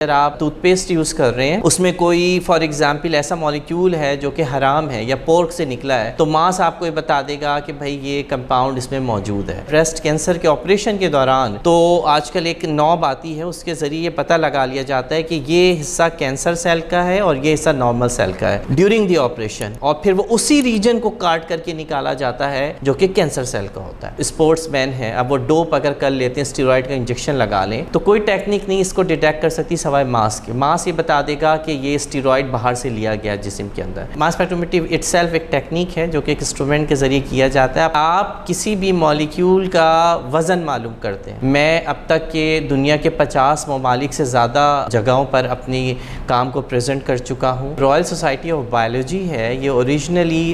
अगर आप toothpaste use कर रहे हैं, उसमें कोई फॉर एग्जांपल ऐसा मॉलिक्यूल है जो कि हराम है या पोर्क से निकला है, तो मास आपको ये बता देगा कि भाई ये कंपाउंड इसमें मौजूद है। ब्रेस्ट कैंसर के ऑपरेशन के दौरान तो आजकल एक नॉब आती है, उसके ज़रिए ये पता लगा लिया जाता है कि ये हिस्सा कैंसर सेल का है और ये हिस्सा नॉर्मल सेल का है ड्यूरिंग द ऑपरेशन, और फिर वो उसी रीजन को काट करके निकाला जाता है जो कि कैंसर सेल का होता है। स्पोर्ट्समैन है, अब वो डोप अगर कर लेते हैं, स्टेरॉइड का इंजेक्शन लगा लें, तो कोई टेक्निक नहीं इसको डिटेक्ट कर सकती सवाए मास के। मास ये बता देगा कि ये स्टेरॉइड बाहर से लिया गया जिस्म के अंदर। मास स्पेक्ट्रोमेट्री इटसेल्फ एक टेक्निक है जो कि एक इंस्ट्रूमेंट के जरिए किया जाता है। आप किसी भी मॉलिक्यूल का वजन मालूम करते हैं। मैं अब तक के दुनिया के 50 ममालिक से ज़्यादा जगहों पर अपनी काम को प्रेजेंट कर चुका हूँ। रॉयल सोसाइटी ऑफ बायोलॉजी है, ये ओरिजिनली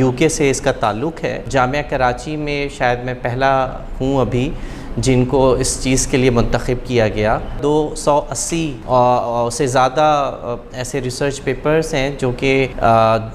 यूके से इसका ताल्लुक़ है। जामिया कराची में शायद मैं पहला हूँ अभी जिनको इस चीज़ के लिए मुंतखब किया गया। 280 से ज़्यादा ऐसे रिसर्च पेपर्स हैं जो कि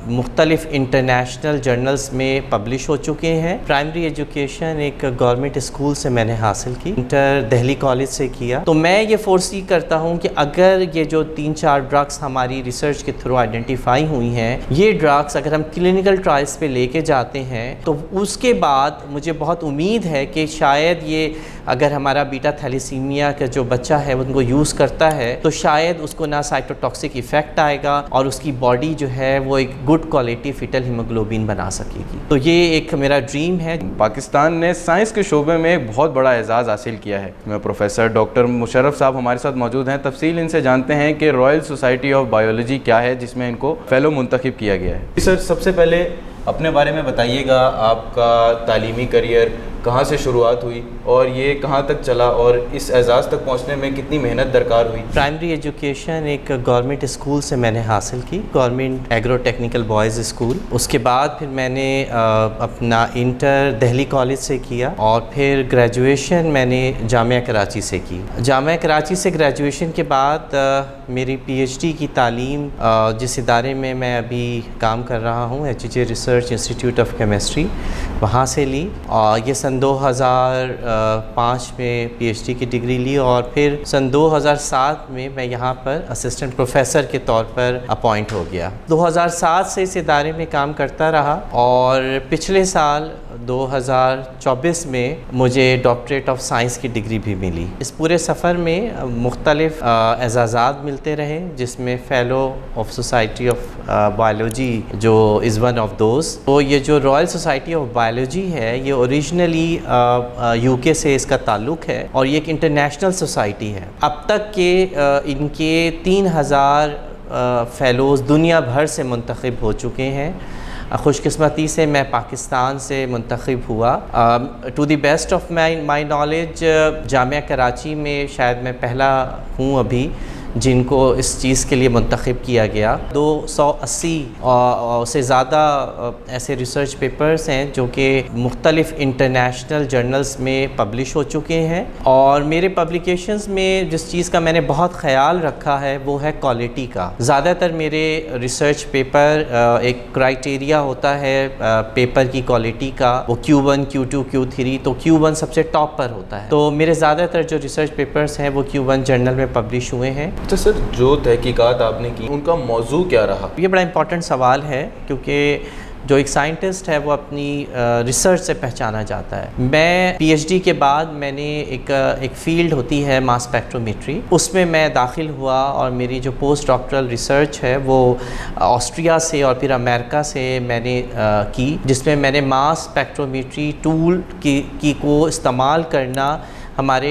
मुख्तलिफ़ इंटरनेशनल जर्नल्स में पब्लिश हो चुके हैं। प्राइमरी एजुकेशन एक गवर्नमेंट स्कूल से मैंने हासिल की, इंटर दिल्ली कॉलेज से किया। तो मैं ये फोर्सी करता हूँ कि अगर ये जो 3-4 ड्रग्स हमारी रिसर्च के थ्रू आइडेंटिफाई हुई हैं, ये ड्रग्स अगर हम क्लिनिकल ट्रायल्स पे लेके जाते हैं तो उसके बाद मुझे बहुत उम्मीद है कि शायद ये अगर हमारा बीटा थैलेसीमिया का जो बच्चा है उनको यूज़ करता है तो शायद उसको ना साइटोटॉक्सिक इफ़ेक्ट आएगा और उसकी बॉडी जो है वो एक गुड क्वालिटी फिटल हीमोग्लोबिन बना सकेगी। तो ये एक मेरा ड्रीम है। पाकिस्तान ने साइंस के शोबे में एक बहुत बड़ा एजाज़ हासिल किया है। मैं प्रोफेसर डॉक्टर मुशर्रफ साहब हमारे साथ मौजूद हैं। तफसील इनसे जानते हैं कि रॉयल सोसाइटी ऑफ बायोलॉजी क्या है जिसमें इनको फेलो मुंतखब किया गया है। सर, सबसे पहले अपने बारे में बताइएगा, आपका तालीमी करियर कहाँ से शुरुआत हुई और ये कहाँ तक चला और इस एजाज़ तक पहुँचने में कितनी मेहनत दरकार हुई? प्राइमरी एजुकेशन एक गवर्नमेंट स्कूल से मैंने हासिल की, government agro technical boys school. उसके बाद फिर मैंने अपना इंटर दिल्ली कॉलेज से किया और फिर ग्रेजुएशन मैंने जामिया कराची से की। जामिया कराची से ग्रेजुएशन के बाद मेरी PhD की तालीम जिस इदारे में मैं अभी काम कर रहा हूँ, HJ research institute of chemistry, वहाँ से ली और ये सन 2005 में PhD की डिग्री ली और फिर सन 2007 में मैं यहाँ पर असिस्टेंट प्रोफेसर के तौर पर अपॉइंट हो गया। 2007 से इस इदारे में काम करता रहा और पिछले साल 2024 में मुझे डॉक्टरेट ऑफ साइंस की डिग्री भी मिली। इस पूरे सफ़र में मुख्तलिफ एजाज़ात मिलते रहे जिसमें fellow of society of biology जो इज़ वन ऑफ दोज। तो ये जो रॉयल सोसाइटी ऑफ बायोलॉजी है ये ओरिजिनली यूके से इसका ताल्लुक़ है और ये एक इंटरनेशनल सोसाइटी है। अब तक के इनके 3000 फ़ेलोज़ दुनिया भर से मुंतखब हो चुके हैं। खुशकिस्मती से मैं पाकिस्तान से मुंतखब हुआ। To the best of my knowledge Jamia Karachi में शायद मैं पहला हूँ अभी जिनको इस चीज़ के लिए मुंतखब किया गया। 280 से ज़्यादा ऐसे रिसर्च पेपर्स हैं जो कि मुख्तलिफ़ इंटरनेशनल जर्नल्स में पब्लिश हो चुके हैं और मेरे पब्लिकेशंस में जिस चीज़ का मैंने बहुत ख़याल रखा है वो है क्वालिटी का। ज़्यादातर मेरे रिसर्च पेपर एक क्राइटेरिया होता है पेपर की क्वालिटी का, वो Q1, Q2, Q3, तो Q1 सबसे टॉप पर होता है। तो मेरे ज़्यादातर जो रिसर्च पेपर्स हैं वो Q1 जर्नल में पब्लिश हुए हैं। तो सर, जो तहकीकात आपने की उनका मौजू क्या रहा? ये बड़ा इंपॉर्टेंट सवाल है क्योंकि जो एक साइंटिस्ट है वो अपनी रिसर्च से पहचाना जाता है। मैं PhD के बाद मैंने एक फ़ील्ड होती है मास स्पेक्ट्रोमेट्री, उसमें मैं दाखिल हुआ और मेरी जो पोस्ट डॉक्टरल रिसर्च है वो ऑस्ट्रिया से और फिर अमेरिका से मैंने की, जिसमें मैंने मास स्पेक्ट्रोमेट्री टूल की को इस्तेमाल करना हमारे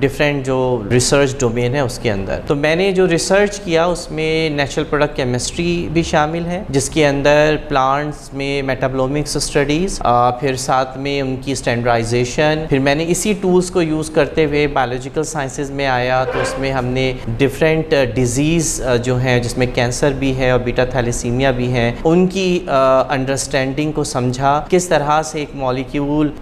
डिफरेंट जो रिसर्च डोमेन है उसके अंदर। तो मैंने जो रिसर्च किया उसमें नेचुरल प्रोडक्ट केमिस्ट्री भी शामिल है जिसके अंदर प्लांट्स में मेटाबोलोमिक्स स्टडीज़, फिर साथ में उनकी स्टैंडर्डाइजेशन। फिर मैंने इसी टूल्स को यूज़ करते हुए बायोलॉजिकल साइंसेज में आया तो उसमें हमने डिफरेंट डिजीज़ जो हैं जिसमें कैंसर भी है और बीटा थैलेसीमिया भी हैं, उनकी अंडरस्टैंडिंग को समझा, किस तरह से एक molecule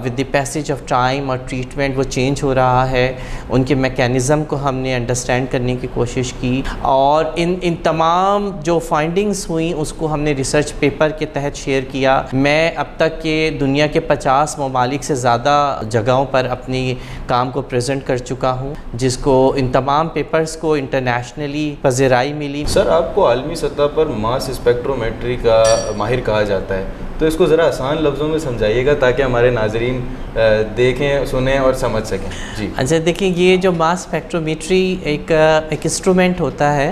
with the passage of time और ट्रीटमेंट वो चेंज हो रहा है, उनके मैकेनिज़्म को हमने अंडरस्टैंड करने की कोशिश की और इन तमाम जो फाइंडिंग्स हुई उसको हमने रिसर्च पेपर के तहत शेयर किया। मैं अब तक के दुनिया के 50 ममालिक से ज़्यादा जगहों पर अपनी काम को प्रेजेंट कर चुका हूँ, जिसको इन तमाम पेपर्स को इंटरनेशनली पज़ीराई मिली। सर, आपको आलमी सतह पर मास स्पेक्ट्रोमेट्री का माहिर कहा जाता है, तो इसको ज़रा आसान लफ्ज़ों में समझाइएगा ताकि हमारे नाजरीन देखें, सुनें और समझ सकें। जी अच्छा, देखिए, ये जो मास स्पेक्ट्रोमेट्री एक इंस्ट्रूमेंट होता है।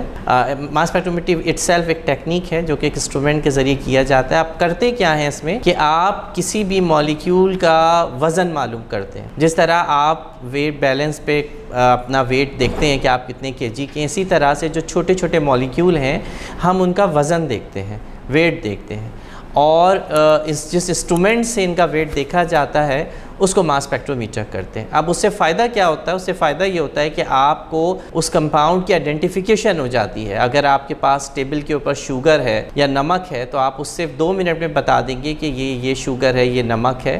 मास स्पेक्ट्रोमेट्री इटसेल्फ एक टेक्निक है जो कि एक इंस्ट्रूमेंट के ज़रिए किया जाता है। आप करते क्या हैं इसमें कि आप किसी भी मॉलिक्यूल का वज़न मालूम करते हैं। जिस तरह आप वेट बैलेंस पे अपना वेट देखते हैं कि आप कितने केजी के, इसी तरह से जो छोटे छोटे मॉलिक्यूल हैं हम उनका वज़न देखते हैं, वेट देखते हैं, और जिस इंस्ट्रूमेंट से इनका वेट देखा जाता है उसको मास स्पेक्ट्रोमीटर करते हैं। अब उससे फ़ायदा क्या होता है? उससे फ़ायदा ये होता है कि आपको उस कंपाउंड की आइडेंटिफिकेशन हो जाती है। अगर आपके पास टेबल के ऊपर शुगर है या नमक है तो आप उससे 2 मिनट में बता देंगे कि ये शुगर है, ये नमक है,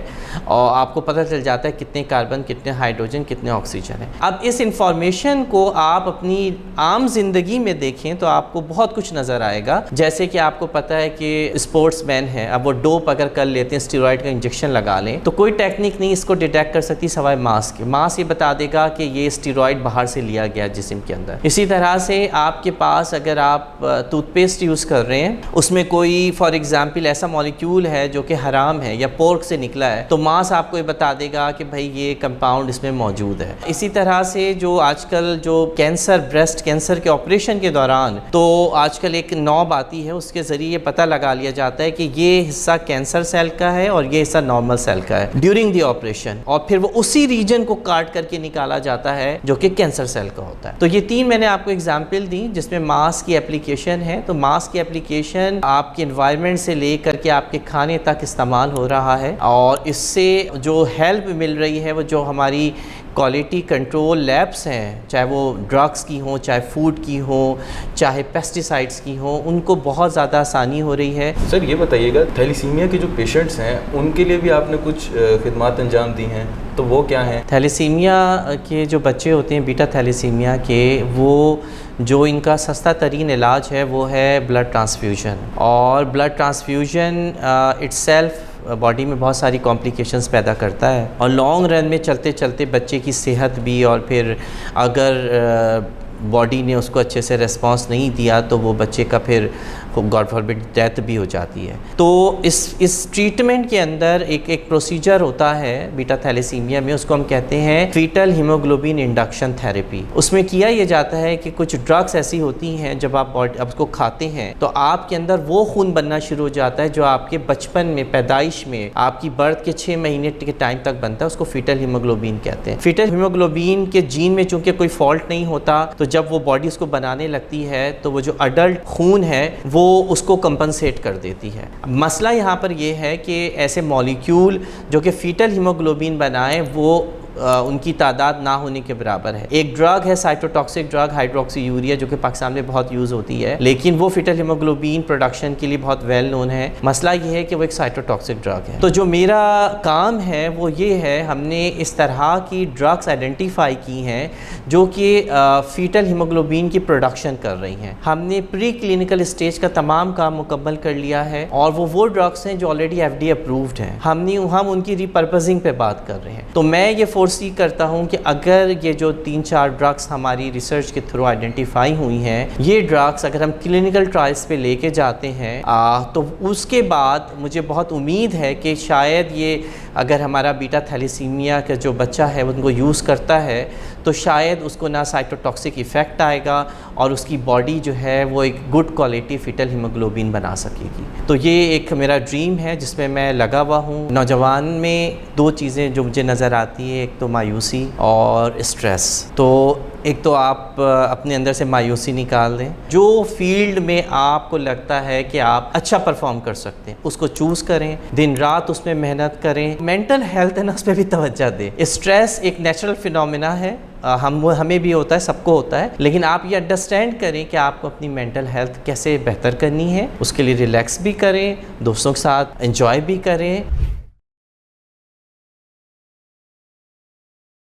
और आपको पता चल जाता है कितने कार्बन, कितने हाइड्रोजन, कितने ऑक्सीजन है। अब इस इंफॉर्मेशन को आप अपनी आम जिंदगी में देखें तो आपको बहुत कुछ नज़र आएगा। जैसे कि आपको पता है कि स्पोर्ट्समैन है, अब वो डोप अगर कर लेते हैं, स्टेरॉइड का इंजेक्शन लगा लें, तो कोई टेक्निक इसको डिटेक्ट कर सकती सवाए मास के। मास ये बता देगा कि ये स्टेरॉइड बाहर से लिया गया जिस्म के अंदर। इसी तरह से आपके पास अगर आप टूथपेस्ट यूज़ कर रहे हैं, उसमें कोई फॉर एग्जांपल ऐसा मॉलिक्यूल है जो कि हराम है या पोर्क से निकला है, तो मास आपको ये बता देगा कि भाई ये कंपाउंड इसमें मौजूद है। इसी तरह से जो आजकल जो कैंसर, ब्रेस्ट कैंसर के ऑपरेशन के दौरान, तो आजकल एक नॉब आती है, उसके ज़रिए ये पता लगा लिया जाता है कि ये हिस्सा कैंसर सेल का है और ये हिस्सा नॉर्मल सेल का है ड्यूरिंग द ऑपरेशन, और फिर वो उसी रीजन को काट करके निकाला जाता है जो कि कैंसर सेल का होता है। तो ये 3 मैंने आपको एग्जांपल दी जिसमें मास की एप्लीकेशन है। तो मास की एप्लीकेशन आपके एनवायरनमेंट से लेकर के आपके खाने तक इस्तेमाल हो रहा है, और इससे जो हेल्प मिल रही है वो जो हमारी क्वालिटी कंट्रोल लैब्स हैं, चाहे वो ड्रग्स की हों, चाहे फूड की हों, चाहे पेस्टिसाइड्स की हों, उनको बहुत ज़्यादा आसानी हो रही है। सर, ये बताइएगा, थैलीसीमिया के जो पेशेंट्स हैं उनके लिए भी आपने कुछ खिदमत अंजाम दी हैं, तो वो क्या हैं? थैलीसीमिया के जो बच्चे होते हैं, बीटा थैलीसीमिया के, वो जो इनका सस्ता तरीन इलाज है वो है ब्लड ट्रांसफ्यूजन। और ब्लड ट्रांसफ्यूजन इट्सेल्फ बॉडी में बहुत सारी कॉम्प्लिकेशंस पैदा करता है, और लॉन्ग रन में चलते चलते बच्चे की सेहत भी, और फिर अगर बॉडी ने उसको अच्छे से रिस्पांस नहीं दिया तो वो बच्चे का फिर गॉड फॉरबिड डेथ भी हो जाती है। तो इस ट्रीटमेंट के अंदर एक प्रोसीजर होता है बीटा थैलेसीमिया में, उसको हम कहते हैं फीटल हीमोग्लोबिन इंडक्शन थेरेपी। उसमें किया ये जाता है कि कुछ ड्रग्स ऐसी होती हैं जब आप उसको खाते हैं तो आपके अंदर वो खून बनना शुरू हो जाता है जो आपके बचपन में, पैदाइश में, आपकी बर्थ के 6 महीने के टाइम तक बनता है। उसको फीटल हीमोग्लोबिन कहते हैं। फीटल हीमोग्लोबिन के जीन में चूंकि कोई फॉल्ट नहीं होता, तो जब वो बॉडी उसको बनाने लगती है तो वो जो अडल्ट खून है वो उसको कंपनसेट कर देती है। मसला यहाँ पर ये है कि ऐसे मॉलिक्यूल जो कि फीटल हीमोग्लोबिन बनाए वो उनकी तादाद ना होने के बराबर है। एक ड्रग है साइटोटॉक्सिक ड्रग हाइड्रोक्सीयूरिया, जो कि पाकिस्तान में बहुत यूज़ होती है, लेकिन वो फीटल हीमोग्लोबिन प्रोडक्शन के लिए बहुत वेल नोन है। मसला ये है कि वो एक साइटोटॉक्सिक ड्रग है। तो जो मेरा काम है वो ये है, हमने इस तरह की ड्रग्स आइडेंटिफाई की हैं जो कि फीटल हीमोग्लोबिन की प्रोडक्शन कर रही हैं। हमने प्री क्लिनिकल स्टेज का तमाम काम मुकम्मल कर लिया है, और वो ड्रग्स हैं जो ऑलरेडी FDA अप्रूव्ड हैं। हम उनकी रिपर्पजिंग पे बात कर रहे हैं। तो मैं ये फोर्सी करता हूँ कि अगर ये जो 3-4 ड्रग्स हमारी रिसर्च के थ्रू आइडेंटिफाई हुई हैं, ये ड्रग्स अगर हम क्लिनिकल ट्रायल्स पे लेके जाते हैं तो उसके बाद मुझे बहुत उम्मीद है कि शायद ये अगर हमारा बीटा थैलेसीमिया का जो बच्चा है उनको यूज़ करता है तो शायद उसको ना साइटोटॉक्सिक इफ़ेक्ट आएगा और उसकी बॉडी जो है वो एक गुड क्वालिटी फीटल हीमोग्लोबिन बना सकेगी। तो ये एक मेरा ड्रीम है जिसमें मैं लगा हुआ हूँ। नौजवान में 2 चीज़ें जो मुझे नज़र आती है, एक तो मायूसी और स्ट्रेस। तो एक तो आप अपने अंदर से मायूसी निकाल दें। जो फील्ड में आपको लगता है कि आप अच्छा परफॉर्म कर सकते हैं उसको चूज़ करें, दिन रात उसमें मेहनत करें। मेंटल हेल्थ है ना, उस पर भी तवज्जो दें। स्ट्रेस एक नेचुरल फिनोमिना है, हमें भी होता है, सबको होता है, लेकिन आप ये अंडरस्टैंड करें कि आपको अपनी मेंटल हेल्थ कैसे बेहतर करनी है। उसके लिए रिलैक्स भी करें, दोस्तों के साथ एंजॉय भी करें।